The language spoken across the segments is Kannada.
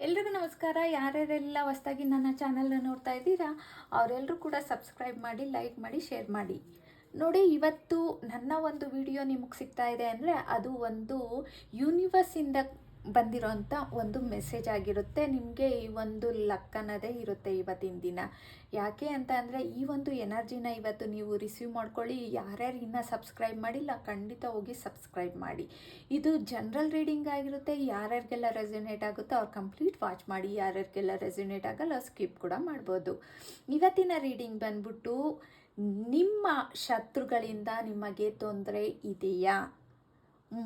ಎಲ್ರಿಗೂ ನಮಸ್ಕಾರ. ಯಾರ್ಯಾರೆಲ್ಲ ಹೊಸದಾಗಿ ನನ್ನ ಚಾನಲ್ನ ನೋಡ್ತಾ ಇದ್ದೀರಾ ಅವರೆಲ್ಲರೂ ಕೂಡ ಸಬ್ಸ್ಕ್ರೈಬ್ ಮಾಡಿ, ಲೈಕ್ ಮಾಡಿ, ಶೇರ್ ಮಾಡಿ. ನೋಡಿ, ಇವತ್ತು ನನ್ನ ಒಂದು ವಿಡಿಯೋ ನಿಮಗೆ ಸಿಗ್ತಾ ಇದೆ ಅಂದರೆ ಅದು ಒಂದು ಯೂನಿವರ್ಸಿಂದ ಬಂದಿರೋಂಥ ಒಂದು ಮೆಸೇಜ್ ಆಗಿರುತ್ತೆ. ನಿಮಗೆ ಈ ಒಂದು ಲಕ್ ಅನ್ನೋದೇ ಇರುತ್ತೆ ಇವತ್ತಿನ ದಿನ. ಯಾಕೆ ಅಂತ ಅಂದರೆ ಈ ಒಂದು ಎನರ್ಜಿನ ಇವತ್ತು ನೀವು ರಿಸೀವ್ ಮಾಡ್ಕೊಳ್ಳಿ. ಯಾರ್ಯಾರು ಇನ್ನೂ ಸಬ್ಸ್ಕ್ರೈಬ್ ಮಾಡಿಲ್ಲ ಖಂಡಿತ ಹೋಗಿ ಸಬ್ಸ್ಕ್ರೈಬ್ ಮಾಡಿ. ಇದು ಜನರಲ್ ರೀಡಿಂಗ್ ಆಗಿರುತ್ತೆ. ಯಾರ್ಯಾರಿಗೆಲ್ಲ ರೆಸೊನೇಟ್ ಆಗುತ್ತೋ ಅವ್ರು ಕಂಪ್ಲೀಟ್ ವಾಚ್ ಮಾಡಿ. ಯಾರ್ಯಾರಿಗೆಲ್ಲ ರೆಸೊನೇಟ್ ಆಗಲ್ಲ ಸ್ಕಿಪ್ ಕೂಡ ಮಾಡ್ಬೋದು. ಇವತ್ತಿನ ರೀಡಿಂಗ್ ಬಂದ್ಬಿಟ್ಟು, ನಿಮ್ಮ ಶತ್ರುಗಳಿಂದ ನಿಮಗೆ ತೊಂದರೆ ಇದೆಯಾ,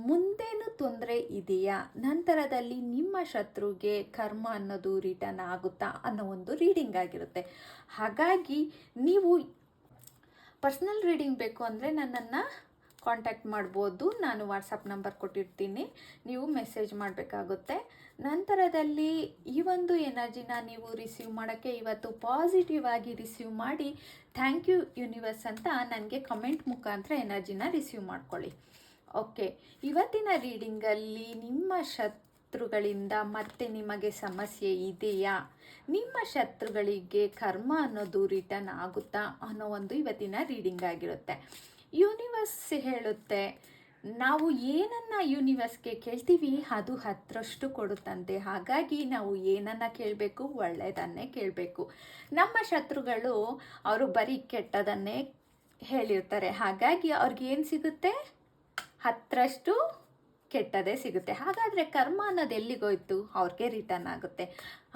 ಮುಂದೇನು ತೊಂದರೆ ಇದೆಯಾ, ನಂತರದಲ್ಲಿ ನಿಮ್ಮ ಶತ್ರುಗೆ ಕರ್ಮ ಅನ್ನೋದು ರಿಟರ್ನ್ ಆಗುತ್ತಾ ಅನ್ನೋ ಒಂದು ರೀಡಿಂಗ್ ಆಗಿರುತ್ತೆ. ಹಾಗಾಗಿ ನೀವು ಪರ್ಸ್ನಲ್ ರೀಡಿಂಗ್ ಬೇಕು ಅಂದರೆ ನನ್ನನ್ನು ಕಾಂಟ್ಯಾಕ್ಟ್ ಮಾಡ್ಬೋದು. ನಾನು ವಾಟ್ಸಪ್ ನಂಬರ್ ಕೊಟ್ಟಿರ್ತೀನಿ, ನೀವು ಮೆಸೇಜ್ ಮಾಡಬೇಕಾಗುತ್ತೆ. ನಂತರದಲ್ಲಿ ಈ ಒಂದು ಎನರ್ಜಿನ ನೀವು ರಿಸೀವ್ ಮಾಡೋಕ್ಕೆ ಇವತ್ತು ಪಾಸಿಟಿವ್ ಆಗಿ ರಿಸೀವ್ ಮಾಡಿ ಥ್ಯಾಂಕ್ ಯು ಯೂನಿವರ್ಸ್ ಅಂತ ನನಗೆ ಕಮೆಂಟ್ ಮುಖಾಂತರ ಎನರ್ಜಿನ ರಿಸೀವ್ ಮಾಡ್ಕೊಳ್ಳಿ. ಓಕೆ, ಇವತ್ತಿನ ರೀಡಿಂಗಲ್ಲಿ ನಿಮ್ಮ ಶತ್ರುಗಳಿಂದ ಮತ್ತೆ ನಿಮಗೆ ಸಮಸ್ಯೆ ಇದೆಯಾ, ನಿಮ್ಮ ಶತ್ರುಗಳಿಗೆ ಕರ್ಮ ಅನ್ನೋದು ರಿಟರ್ನ್ ಆಗುತ್ತಾ ಅನ್ನೋ ಒಂದು ಇವತ್ತಿನ ರೀಡಿಂಗ್ ಆಗಿರುತ್ತೆ. ಯೂನಿವರ್ಸ್ ಹೇಳುತ್ತೆ, ನಾವು ಏನನ್ನು ಯೂನಿವರ್ಸ್ಗೆ ಕೇಳ್ತೀವಿ ಅದು 10ರಷ್ಟು ಕೊಡುತ್ತಂತೆ. ಹಾಗಾಗಿ ನಾವು ಏನನ್ನು ಕೇಳಬೇಕು, ಒಳ್ಳೆಯದನ್ನೇ ಕೇಳಬೇಕು. ನಮ್ಮ ಶತ್ರುಗಳು ಅವರು ಬರೀ ಕೆಟ್ಟದನ್ನೇ ಹೇಳಿರ್ತಾರೆ. ಹಾಗಾಗಿ ಅವ್ರಿಗೇನು ಸಿಗುತ್ತೆ, 10ರಷ್ಟು ಕೆಟ್ಟದೇ ಸಿಗುತ್ತೆ. ಹಾಗಾದರೆ ಕರ್ಮ ಅನ್ನೋದು ಎಲ್ಲಿಗೋಯ್ತು, ಅವ್ರಿಗೆ ರಿಟರ್ನ್ ಆಗುತ್ತೆ.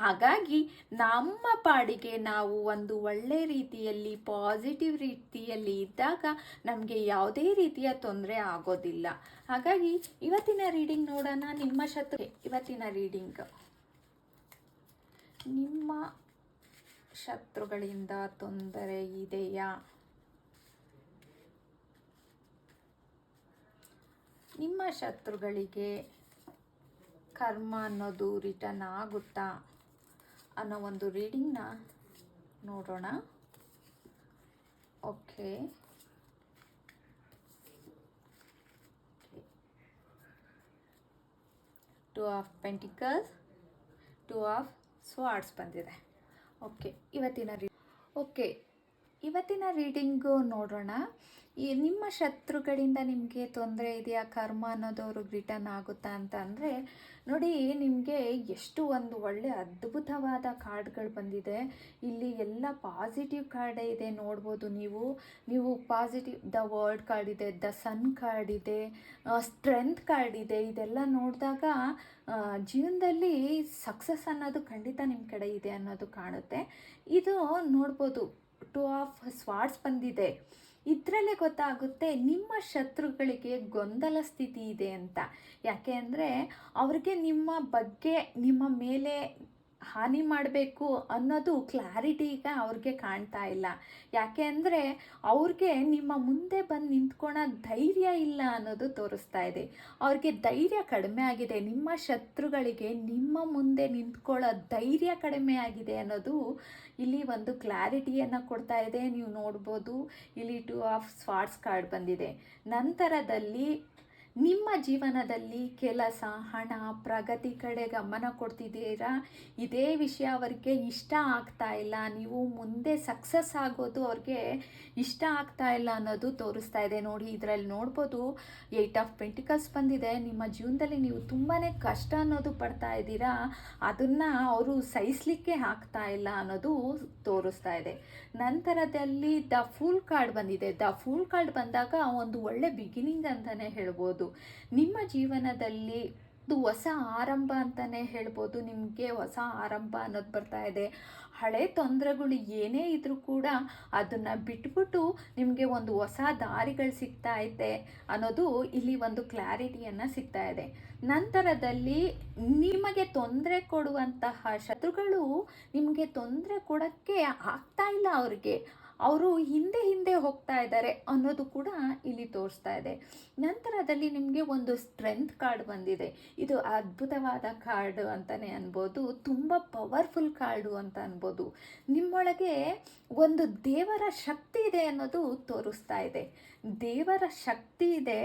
ಹಾಗಾಗಿ ನಮ್ಮ ಪಾಡಿಗೆ ನಾವು ಒಂದು ಒಳ್ಳೆ ರೀತಿಯಲ್ಲಿ ಪಾಸಿಟಿವ್ ರೀತಿಯಲ್ಲಿ ಇದ್ದಾಗ ನಮಗೆ ಯಾವುದೇ ರೀತಿಯ ತೊಂದರೆ ಆಗೋದಿಲ್ಲ. ಹಾಗಾಗಿ ಇವತ್ತಿನ ರೀಡಿಂಗ್ ನೋಡೋಣ. ಇವತ್ತಿನ ರೀಡಿಂಗ್, ನಿಮ್ಮ ಶತ್ರುಗಳಿಂದ ತೊಂದರೆ ಇದೆಯಾ, ನಿಮ್ಮ ಶತ್ರುಗಳಿಗೆ ಕರ್ಮ ಅನ್ನೋದು ರಿಟರ್ನ್ ಆಗುತ್ತಾ ಅನ್ನೋ ಒಂದು ರೀಡಿಂಗ್ನ ನೋಡೋಣ. Okay, two of pentacles, two of swords ಬಂದಿದೆ. ಇವತ್ತಿನ ರೀಡಿಂಗು ನೋಡೋಣ. ನಿಮ್ಮ ಶತ್ರುಗಳಿಂದ ನಿಮಗೆ ತೊಂದರೆ ಇದೆಯಾ, ಕರ್ಮ ಅನ್ನೋದು ಅವ್ರಿಗೆ ರಿಟರ್ನ್ ಆಗುತ್ತಾ ಅಂತ ಅಂದರೆ ನೋಡಿ, ನಿಮಗೆ ಎಷ್ಟು ಒಂದು ಒಳ್ಳೆ ಅದ್ಭುತವಾದ ಕಾರ್ಡ್ಗಳು ಬಂದಿದೆ. ಇಲ್ಲಿ ಎಲ್ಲ ಪಾಸಿಟಿವ್ ಕಾರ್ಡೇ ಇದೆ, ನೋಡ್ಬೋದು ನೀವು ಪಾಸಿಟಿವ್. ದ ವರ್ಲ್ಡ್ ಕಾರ್ಡ್ ಇದೆ, ದ ಸನ್ ಕಾರ್ಡ್ ಇದೆ, ಸ್ಟ್ರೆಂತ್ ಕಾರ್ಡ್ ಇದೆ. ಇದೆಲ್ಲ ನೋಡಿದಾಗ ಜೀವನದಲ್ಲಿ ಸಕ್ಸಸ್ ಅನ್ನೋದು ಖಂಡಿತ ನಿಮ್ಮ ಕಡೆ ಇದೆ ಅನ್ನೋದು ಕಾಣುತ್ತೆ. ಇದು ನೋಡ್ಬೋದು, ಟೂ ಆಫ್ ಸ್ವಾರ್ಡ್ಸ್ ಬಂದಿದೆ. ಇದರಲ್ಲೇ ಗೊತ್ತಾಗುತ್ತೆ ನಿಮ್ಮ ಶತ್ರುಗಳಿಗೆ ಗೊಂದಲ ಸ್ಥಿತಿ ಇದೆ ಅಂತ. ಯಾಕೆ ಅಂದರೆ ಅವ್ರಿಗೆ ನಿಮ್ಮ ಬಗ್ಗೆ, ನಿಮ್ಮ ಮೇಲೆ ಹಾನಿ ಮಾಡಬೇಕು ಅನ್ನೋದು ಕ್ಲಾರಿಟಿ ಈಗ ಅವ್ರಿಗೆ ಕಾಣ್ತಾ ಇಲ್ಲ. ಯಾಕೆ ಅಂದರೆ ಅವ್ರಿಗೆ ನಿಮ್ಮ ಮುಂದೆ ಬಂದು ನಿಂತ್ಕೊಳ್ಳೋ ಧೈರ್ಯ ಇಲ್ಲ ಅನ್ನೋದು ತೋರಿಸ್ತಾ ಇದೆ. ಅವ್ರಿಗೆ ಧೈರ್ಯ ಕಡಿಮೆ ಆಗಿದೆ. ನಿಮ್ಮ ಶತ್ರುಗಳಿಗೆ ನಿಮ್ಮ ಮುಂದೆ ನಿಂತ್ಕೊಳ್ಳೋ ಧೈರ್ಯ ಕಡಿಮೆ ಆಗಿದೆ ಅನ್ನೋದು ಇಲ್ಲಿ ಒಂದು ಕ್ಲಾರಿಟಿಯನ್ನು ಕೊಡ್ತಾ ಇದೆ. ನೀವು ನೋಡ್ಬೋದು, ಇಲ್ಲಿ ಟೂ ಆಫ್ ಸ್ವಾರ್ಡ್ಸ್ ಕಾರ್ಡ್ ಬಂದಿದೆ. ನಂತರದಲ್ಲಿ ನಿಮ್ಮ ಜೀವನದಲ್ಲಿ ಕೆಲಸ, ಹಣ, ಪ್ರಗತಿ ಕಡೆ ಗಮನ ಕೊಡ್ತಿದ್ದೀರಾ. ಇದೇ ವಿಷಯ ಅವರಿಗೆ ಇಷ್ಟ ಆಗ್ತಾ ಇಲ್ಲ. ನೀವು ಮುಂದೆ ಸಕ್ಸಸ್ ಆಗೋದು ಅವ್ರಿಗೆ ಇಷ್ಟ ಆಗ್ತಾ ಇಲ್ಲ ಅನ್ನೋದು ತೋರಿಸ್ತಾ ಇದೆ. ನೋಡಿ, ಇದರಲ್ಲಿ ನೋಡ್ಬೋದು, 8 ಆಫ್ ಪೆಂಟಿಕಲ್ಸ್ ಬಂದಿದೆ. ನಿಮ್ಮ ಜೀವನದಲ್ಲಿ ನೀವು ತುಂಬಾ ಕಷ್ಟ ಅನ್ನೋದು ಪಡ್ತಾ ಇದ್ದೀರಾ, ಅದನ್ನು ಅವರು ಸಹಿಸಲಿಕ್ಕೆ ಆಗ್ತಾ ಇಲ್ಲ ಅನ್ನೋದು ತೋರಿಸ್ತಾ ಇದೆ. ನಂತರದಲ್ಲಿ ದ ಫೂಲ್ ಕಾರ್ಡ್ ಬಂದಿದೆ. ದ ಫೂಲ್ ಕಾರ್ಡ್ ಬಂದಾಗ ಒಂದು ಒಳ್ಳೆ ಬಿಗಿನಿಂಗ್ ಅಂತಲೇ ಹೇಳ್ಬೋದು. ನಿಮ್ಮ ಜೀವನದಲ್ಲಿ ಇದು ಹೊಸ ಆರಂಭ ಅಂತಲೇ ಹೇಳ್ಬೋದು. ನಿಮಗೆ ಹೊಸ ಆರಂಭ ಅನ್ನೋದು ಬರ್ತಾ ಇದೆ. ಹಳೆ ತೊಂದರೆಗಳು ಏನೇ ಇದ್ರೂ ಕೂಡ ಅದನ್ನು ಬಿಟ್ಬಿಟ್ಟು ನಿಮಗೆ ಒಂದು ಹೊಸ ದಾರಿಗಳು ಸಿಗ್ತಾ ಐತೆ ಅನ್ನೋದು ಇಲ್ಲಿ ಒಂದು ಕ್ಲಾರಿಟಿಯನ್ನು ಸಿಗ್ತಾ ಇದೆ. ನಂತರದಲ್ಲಿ ನಿಮಗೆ ತೊಂದರೆ ಕೊಡುವಂತಹ ಶತ್ರುಗಳು ನಿಮಗೆ ತೊಂದರೆ ಕೊಡೋಕ್ಕೆ ಆಗ್ತಾ ಇಲ್ಲ. ಅವರು ಹಿಂದೆ ಹೋಗ್ತಾ ಇದ್ದಾರೆ ಅನ್ನೋದು ಕೂಡ ಇಲ್ಲಿ ತೋರಿಸ್ತಾ ಇದೆ. ನಂತರದಲ್ಲಿ ನಿಮಗೆ ಒಂದು ಸ್ಟ್ರೆಂತ್ ಕಾರ್ಡ್ ಬಂದಿದೆ. ಇದು ಅದ್ಭುತವಾದ ಕಾರ್ಡ್ ಅಂತಲೇ ಅನ್ಬೋದು, ತುಂಬ ಪವರ್ಫುಲ್ ಕಾರ್ಡು ಅಂತ ಅನ್ಬೋದು. ನಿಮ್ಮೊಳಗೆ ಒಂದು ದೇವರ ಶಕ್ತಿ ಇದೆ ಅನ್ನೋದು ತೋರಿಸ್ತಾ ಇದೆ. ದೇವರ ಶಕ್ತಿ ಇದೆ.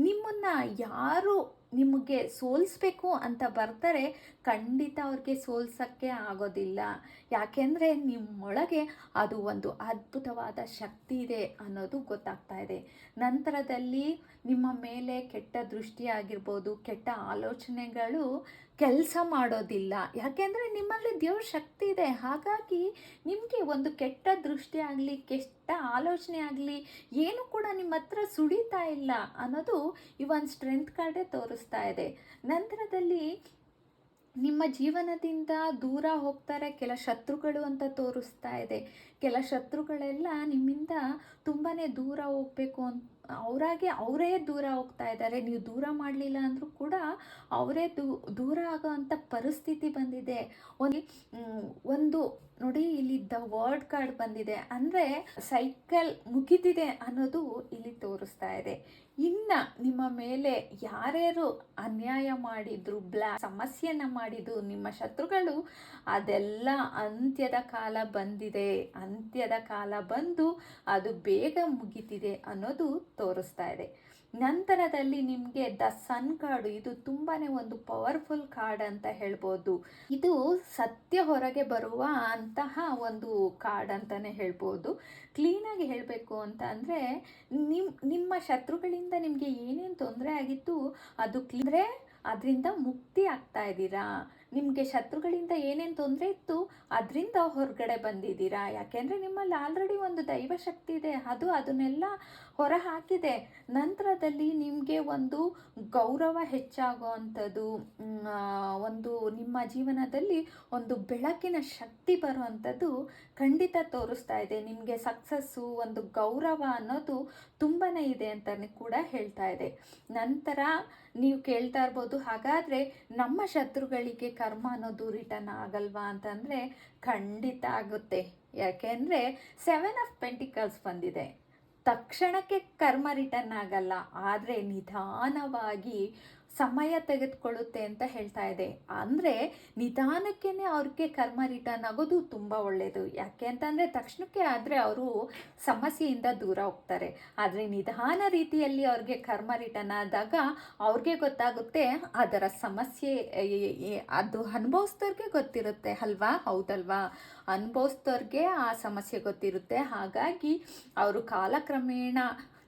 ನಿಮ್ಮನ್ನು ಯಾರು ನಿಮಗೆ ಸೋಲಿಸ್ಬೇಕು ಅಂತ ಬರ್ತಾರೆ, ಖಂಡಿತ ಅವ್ರಿಗೆ ಸೋಲ್ಸೋಕ್ಕೆ ಆಗೋದಿಲ್ಲ. ಯಾಕೆಂದರೆ ನಿಮ್ಮೊಳಗೆ ಅದು ಒಂದು ಅದ್ಭುತವಾದ ಶಕ್ತಿ ಇದೆ ಅನ್ನೋದು ಗೊತ್ತಾಗ್ತಾ ಇದೆ. ನಂತರದಲ್ಲಿ ನಿಮ್ಮ ಮೇಲೆ ಕೆಟ್ಟ ದೃಷ್ಟಿ ಆಗಿರ್ಬೋದು, ಕೆಟ್ಟ ಆಲೋಚನೆಗಳು ಕೆಲಸ ಮಾಡೋದಿಲ್ಲ. ಯಾಕೆಂದರೆ ನಿಮ್ಮಲ್ಲಿ ದೇವ್ರ ಶಕ್ತಿ ಇದೆ. ಹಾಗಾಗಿ ನಿಮಗೆ ಒಂದು ಕೆಟ್ಟ ದೃಷ್ಟಿ ಆಗಲಿ, ಕೆಟ್ಟ ಆಲೋಚನೆ ಆಗಲಿ ಏನು ಕೂಡ ನಿಮ್ಮ ಹತ್ರ ಸುಳಿತಾ ಇಲ್ಲ ಅನ್ನೋದು ಈ ಒಂದು ಸ್ಟ್ರೆಂತ್ ಕಾರ್ಡೇ ತೋರಿಸ್ತಾ ಇದೆ. ನಂತರದಲ್ಲಿ ನಿಮ್ಮ ಜೀವನದಿಂದ ದೂರ ಹೋಗ್ತಾರೆ ಕೆಲ ಶತ್ರುಗಳು ಅಂತ ತೋರಿಸ್ತಾ ಇದೆ. ಕೆಲ ಶತ್ರುಗಳೆಲ್ಲ ನಿಮ್ಮಿಂದ ತುಂಬಾ ದೂರ ಹೋಗಬೇಕು ಅಂತ ಅವರೇ ದೂರ ಹೋಗ್ತಾ ಇದ್ದಾರೆ. ನೀವು ದೂರ ಮಾಡಲಿಲ್ಲ ಅಂದರೂ ಕೂಡ ಅವರೇ ದೂರ ಆಗೋ ಅಂಥ ಪರಿಸ್ಥಿತಿ ಬಂದಿದೆ. ಒಂದು ನೋಡಿ, ಇಲ್ಲಿ ದ ವರ್ಡ್ ಕಾರ್ಡ್ ಬಂದಿದೆ, ಅಂದರೆ ಸೈಕಲ್ ಮುಗಿದಿದೆ ಅನ್ನೋದು ಇಲ್ಲಿ ತೋರಿಸ್ತಾ ಇದೆ. ಇನ್ನು ನಿಮ್ಮ ಮೇಲೆ ಯಾರ್ಯಾರು ಅನ್ಯಾಯ ಮಾಡಿದ್ರು, ಸಮಸ್ಯೆನ ಮಾಡಿದ್ದು ನಿಮ್ಮ ಶತ್ರುಗಳು, ಅದೆಲ್ಲ ಅಂತ್ಯದ ಕಾಲ ಬಂದಿದೆ. ಅಂತ್ಯದ ಕಾಲ ಬಂದು ಅದು ಬೇಗ ಮುಗಿತಿದೆ ಅನ್ನೋದು ತೋರಿಸ್ತಾ ಇದೆ. ನಂತರದಲ್ಲಿ ನಿಮಗೆ ದ ಸನ್ ಕಾರ್ಡು, ಇದು ತುಂಬಾ ಒಂದು ಪವರ್ಫುಲ್ ಕಾರ್ಡ್ ಅಂತ ಹೇಳ್ಬೋದು. ಇದು ಸತ್ಯ ಹೊರಗೆ ಬರುವ ಅಂತಹ ಒಂದು ಕಾರ್ಡ್ ಅಂತಲೇ ಹೇಳ್ಬೋದು. ಕ್ಲೀನಾಗಿ ಹೇಳಬೇಕು ಅಂತ ಅಂದರೆ, ನಿಮ್ಮ ಶತ್ರುಗಳಿಂದ ನಿಮಗೆ ಏನೇನು ತೊಂದರೆ ಆಗಿತ್ತು ಅದು ಅದರಿಂದ ಮುಕ್ತಿ ಆಗ್ತಾ ಇದ್ದೀರಾ. ನಿಮಗೆ ಶತ್ರುಗಳಿಂದ ಏನೇನು ತೊಂದರೆ ಇತ್ತು ಅದರಿಂದ ಹೊರಗಡೆ ಬಂದಿದ್ದೀರಾ. ಯಾಕೆಂದರೆ ನಿಮ್ಮಲ್ಲಿ ಆಲ್ರೆಡಿ ಒಂದು ದೈವ ಶಕ್ತಿ ಇದೆ, ಅದು ಅದನ್ನೆಲ್ಲ ಹೊರ ಹಾಕಿದೆ. ನಂತರದಲ್ಲಿ ನಿಮಗೆ ಒಂದು ಗೌರವ ಹೆಚ್ಚಾಗೋ ಅಂಥದ್ದು, ಒಂದು ನಿಮ್ಮ ಜೀವನದಲ್ಲಿ ಒಂದು ಬೆಳಕಿನ ಶಕ್ತಿ ಬರುವಂಥದ್ದು ಖಂಡಿತ ತೋರಿಸ್ತಾ ಇದೆ. ನಿಮಗೆ ಸಕ್ಸಸ್ಸು, ಒಂದು ಗೌರವ ಅನ್ನೋದು ತುಂಬಾ ಇದೆ ಅಂತಲೇ ಕೂಡ ಹೇಳ್ತಾ ಇದೆ. ನಂತರ ನೀವು ಕೇಳ್ತಾ ಇರ್ಬೋದು, ಹಾಗಾದರೆ ನಮ್ಮ ಶತ್ರುಗಳಿಗೆ ಕರ್ಮ ಅನ್ನೋದು ರಿಟರ್ನ್ ಆಗಲ್ವಾ ಅಂತಂದರೆ ಖಂಡಿತ ಆಗುತ್ತೆ. ಯಾಕೆಂದರೆ 7 ಆಫ್ ಪೆಂಟಿಕಲ್ಸ್ ಬಂದಿದೆ. ತಕ್ಷಣಕ್ಕೆ ಕರ್ಮ ರಿಟರ್ನ್ ಆಗಲ್ಲ, ಆದರೆ ನಿಧಾನವಾಗಿ ಸಮಯ ತೆಗೆದುಕೊಳ್ಳುತ್ತೆ ಅಂತ ಹೇಳ್ತಾ ಇದೆ. ಅಂದರೆ ನಿಧಾನಕ್ಕೇ ಅವ್ರಿಗೆ ಕರ್ಮ ರಿಟರ್ನ್ ಆಗೋದು ತುಂಬ ಒಳ್ಳೆಯದು. ಯಾಕೆ ಅಂತಂದರೆ ತಕ್ಷಣಕ್ಕೆ ಆದರೆ ಅವರು ಸಮಸ್ಯೆಯಿಂದ ದೂರ ಹೋಗ್ತಾರೆ. ಆದರೆ ನಿಧಾನ ರೀತಿಯಲ್ಲಿ ಅವ್ರಿಗೆ ಕರ್ಮ ರಿಟರ್ನ್ ಆದಾಗ ಅವ್ರಿಗೆ ಗೊತ್ತಾಗುತ್ತೆ ಅದರ ಸಮಸ್ಯೆ, ಅದು ಅನುಭವಿಸ್ದವ್ರಿಗೆ ಗೊತ್ತಿರುತ್ತೆ ಅಲ್ವಾ, ಹೌದಲ್ವಾ? ಅನುಭವಿಸ್ದವ್ರಿಗೆ ಆ ಸಮಸ್ಯೆ ಗೊತ್ತಿರುತ್ತೆ. ಹಾಗಾಗಿ ಅವರು ಕಾಲಕ್ರಮೇಣ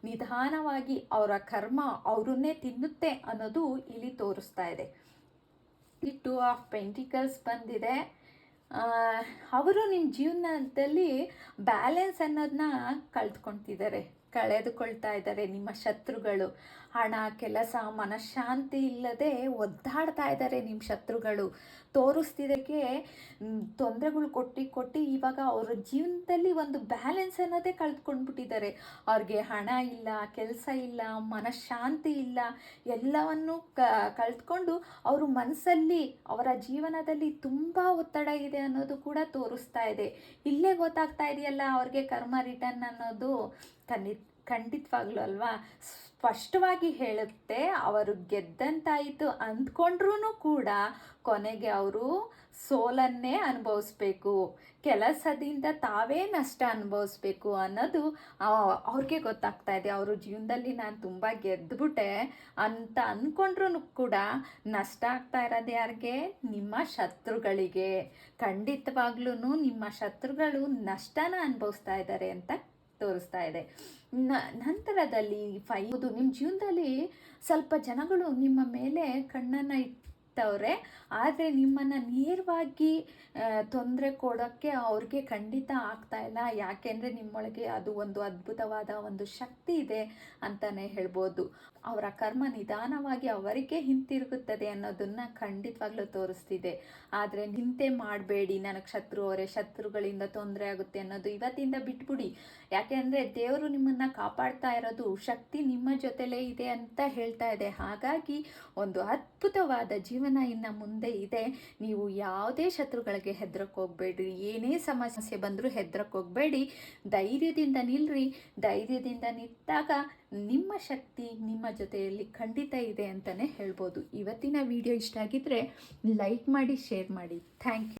ನಿಧಾನವಾಗಿ ಅವರ ಕರ್ಮ ಅವರನ್ನೇ ತಿನ್ನುತ್ತೆ ಅನ್ನೋದು ಇಲ್ಲಿ ತೋರಿಸ್ತಾ ಇದೆ. ಈ 2 ಆಫ್ ಪೆಂಟಿಕಲ್ಸ್ ಬಂದಿದೆ. ಅವರು ನಿಮ್ಮ ಜೀವನದಲ್ಲಿ ಬ್ಯಾಲೆನ್ಸ್ ಅನ್ನೋದನ್ನ ಕಳೆದುಕೊಳ್ತಾ ಇದ್ದಾರೆ ನಿಮ್ಮ ಶತ್ರುಗಳು. ಹಣ, ಕೆಲಸ, ಮನಃಶಾಂತಿ ಇಲ್ಲದೆ ಒದ್ದಾಡ್ತಾ ಇದ್ದಾರೆ ನಿಮ್ಮ ಶತ್ರುಗಳು. ತೋರಿಸ್ತಿದ್ದಕ್ಕೆ ತೊಂದರೆಗಳು ಕೊಟ್ಟು ಇವಾಗ ಅವರ ಜೀವನದಲ್ಲಿ ಒಂದು ಬ್ಯಾಲೆನ್ಸ್ ಅನ್ನೋದೇ ಕಳೆದುಕೊಂಡ್ಬಿಟ್ಟಿದ್ದಾರೆ. ಅವ್ರಿಗೆ ಹಣ ಇಲ್ಲ, ಕೆಲಸ ಇಲ್ಲ, ಮನಃಶಾಂತಿ ಇಲ್ಲ, ಎಲ್ಲವನ್ನು ಕಳೆದುಕೊಂಡು ಅವರು ಮನಸ್ಸಲ್ಲಿ, ಅವರ ಜೀವನದಲ್ಲಿ ತುಂಬ ಒತ್ತಡ ಇದೆ ಅನ್ನೋದು ಕೂಡ ತೋರಿಸ್ತಾ ಇದೆ. ಇಲ್ಲೇ ಗೊತ್ತಾಗ್ತಾ ಇದೆಯಲ್ಲ ಅವ್ರಿಗೆ ಕರ್ಮ ರಿಟರ್ನ್ ಅನ್ನೋದು ಖಂಡಿತವಾಗ್ಲೂ ಅಲ್ವಾ, ಸ್ಪಷ್ಟವಾಗಿ ಹೇಳುತ್ತೆ. ಅವರು ಗೆದ್ದಂತಾಯಿತು ಅಂದ್ಕೊಂಡ್ರೂ ಕೂಡ ಕೊನೆಗೆ ಅವರು ಸೋಲನ್ನೇ ಅನುಭವಿಸ್ಬೇಕು, ಕೆಲಸದಿಂದ ತಾವೇ ನಷ್ಟ ಅನುಭವಿಸ್ಬೇಕು ಅನ್ನೋದು ಅವ್ರಿಗೆ ಗೊತ್ತಾಗ್ತಾ ಇದೆ. ಅವ್ರ ಜೀವನದಲ್ಲಿ ನಾನು ತುಂಬ ಗೆದ್ದುಬಿಟ್ಟೆ ಅಂತ ಅಂದ್ಕೊಂಡ್ರೂ ಕೂಡ ನಷ್ಟ ಆಗ್ತಾ ಇರೋದು ಯಾರಿಗೆ? ನಿಮ್ಮ ಶತ್ರುಗಳಿಗೆ. ಖಂಡಿತವಾಗ್ಲೂ ನಿಮ್ಮ ಶತ್ರುಗಳು ನಷ್ಟನ ಅನುಭವಿಸ್ತಾ ಇದ್ದಾರೆ ಅಂತ ತೋರಿಸ್ತಾ ಇದೆ. ನಂತರದಲ್ಲಿ ನಿಮ್ಮ ಜೀವನದಲ್ಲಿ ಸ್ವಲ್ಪ ಜನಗಳು ನಿಮ್ಮ ಮೇಲೆ ಕಣ್ಣನ್ನು ಇಟ್ಟವ್ರೆ, ಆದರೆ ನಿಮ್ಮನ್ನು ನೇರವಾಗಿ ತೊಂದರೆ ಕೊಡೋಕ್ಕೆ ಅವ್ರಿಗೆ ಖಂಡಿತ ಆಗ್ತಾ ಇಲ್ಲ. ಯಾಕೆಂದರೆ ನಿಮ್ಮೊಳಗೆ ಅದು ಒಂದು ಅದ್ಭುತವಾದ ಒಂದು ಶಕ್ತಿ ಇದೆ ಅಂತಲೇ ಹೇಳ್ಬೋದು. ಅವರ ಕರ್ಮ ನಿಧಾನವಾಗಿ ಅವರಿಗೆ ಹಿಂತಿರುಗುತ್ತದೆ ಅನ್ನೋದನ್ನು ಖಂಡಿತವಾಗ್ಲೂ ತೋರಿಸ್ತಿದೆ. ಆದರೆ ನಿಂತೆ ಮಾಡಬೇಡಿ, ನನಗೆ ಶತ್ರುಗಳಿಂದ ತೊಂದರೆ ಆಗುತ್ತೆ ಅನ್ನೋದು ಇವತ್ತಿಂದ ಬಿಟ್ಬಿಡಿ. ಯಾಕೆಂದರೆ ದೇವರು ನಿಮ್ಮನ್ನು ಕಾಪಾಡ್ತಾ ಇರೋದು, ಶಕ್ತಿ ನಿಮ್ಮ ಜೊತೆಲೇ ಇದೆ ಅಂತ ಹೇಳ್ತಾ ಇದೆ. ಹಾಗಾಗಿ ಒಂದು ಅದ್ಭುತವಾದ ಜೀವನ ಇನ್ನು ಮುಂದೆ ಇದೆ. ನೀವು ಯಾವುದೇ ಶತ್ರುಗಳಿಗೆ ಹೆದರಕ್ಕೆ ಹೋಗಬೇಡ್ರಿ, ಏನೇ ಸಮಸ್ಯೆ ಬಂದರೂ ಹೆದರಕ್ಕೆ ಹೋಗಬೇಡಿ. ಧೈರ್ಯದಿಂದ ನಿಲ್ರಿ. ಧೈರ್ಯದಿಂದ ನಿಂತಾಗ ನಿಮ್ಮ ಶಕ್ತಿ ನಿಮ್ಮ ಜೊತೆಯಲ್ಲಿ ಖಂಡಿತ ಇದೆ ಅಂತಲೇ ಹೇಳ್ಬೋದು. ಇವತ್ತಿನ ವಿಡಿಯೋ ಇಷ್ಟ ಆಗಿದ್ದರೆ ಲೈಕ್ ಮಾಡಿ, ಶೇರ್ ಮಾಡಿ. Thank you.